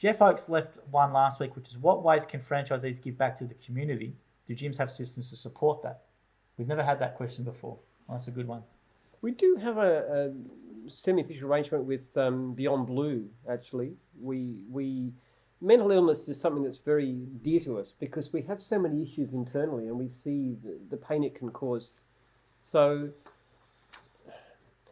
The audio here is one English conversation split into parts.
Jeff Oakes left one last week, which is what ways can franchisees give back to the community? Do gyms have systems to support that? We've never had that question before. Well, that's a good one. We do have a semi-official arrangement with Beyond Blue, actually. Mental illness is something that's very dear to us because we have so many issues internally and we see the pain it can cause. So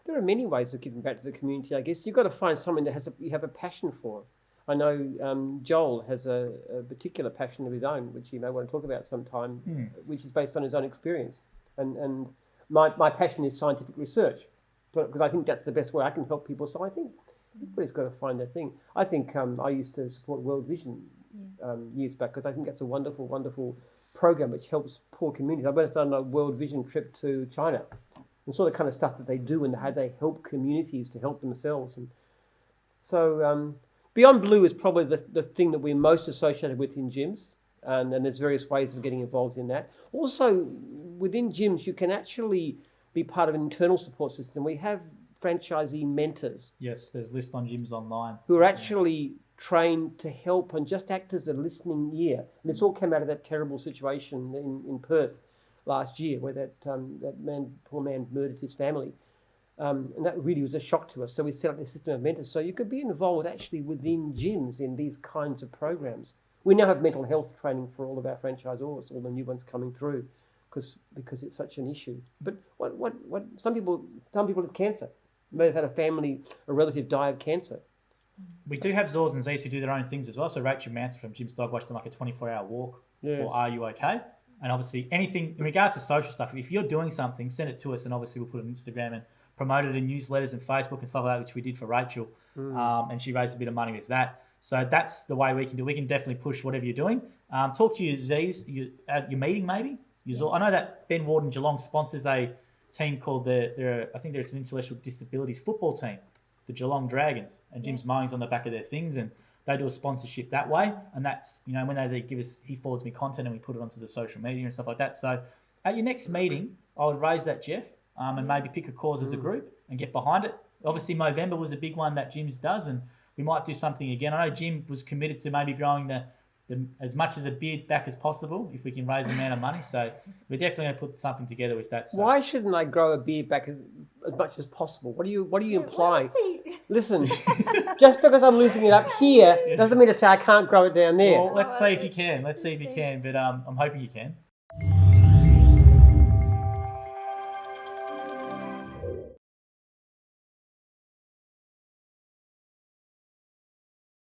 there are many ways of giving back to the community, I guess. You've got to find something that you have a passion for. I know Joel has a particular passion of his own, which you may want to talk about sometime, which is based on his own experience. And my passion is scientific research, because I think that's the best way I can help people. So I think everybody's got to find their thing. I think I used to support World Vision years back because I think that's a wonderful, wonderful program which helps poor communities. I went on a World Vision trip to China and saw the kind of stuff that they do and how they help communities to help themselves. And so Beyond Blue is probably the thing that we're most associated with in gyms. And there's various ways of getting involved in that. Also, within gyms, you can actually be part of an internal support system. We have franchisee mentors. Yes, there's lists on gyms online. Who are actually trained to help and just act as a listening ear. And this all came out of that terrible situation in Perth last year where that poor man murdered his family. And that really was a shock to us. So we set up this system of mentors. So you could be involved actually within gyms in these kinds of programs. We now have mental health training for all of our franchisors, all the new ones coming through, because it's such an issue. But what some people with cancer may have had a relative die of cancer. We do have Zors and Z's who do their own things as well. So Rachel Manson from Jim's Dog Wash done like a 24-hour walk for Are You OK? And obviously anything in regards to social stuff, if you're doing something, send it to us, and obviously we'll put it on Instagram and promote it in newsletters and Facebook and stuff like that, which we did for Rachel, and she raised a bit of money with that. So that's the way we can do. We can definitely push whatever you're doing. Talk to your Z's at your meeting, maybe. I know that Ben Ward in Geelong sponsors a team called I think there's an intellectual disabilities football team, the Geelong Dragons, and Jim's Mowing's on the back of their things, and they do a sponsorship that way. And that's, when they give us, he forwards me content and we put it onto the social media and stuff like that. So at your next meeting, I would raise that, Jeff, and maybe pick a cause as a group and get behind it. Obviously, Movember was a big one that Jim's does, and we might do something again. I know Jim was committed to maybe growing the as much as a beard back as possible if we can raise the amount of money. So we're definitely going to put something together with that. So. Why shouldn't I grow a beard back as much as possible? What are you implying? Listen, just because I'm losing it up here doesn't mean to say I can't grow it down there. Well, let's see if you can. But I'm hoping you can.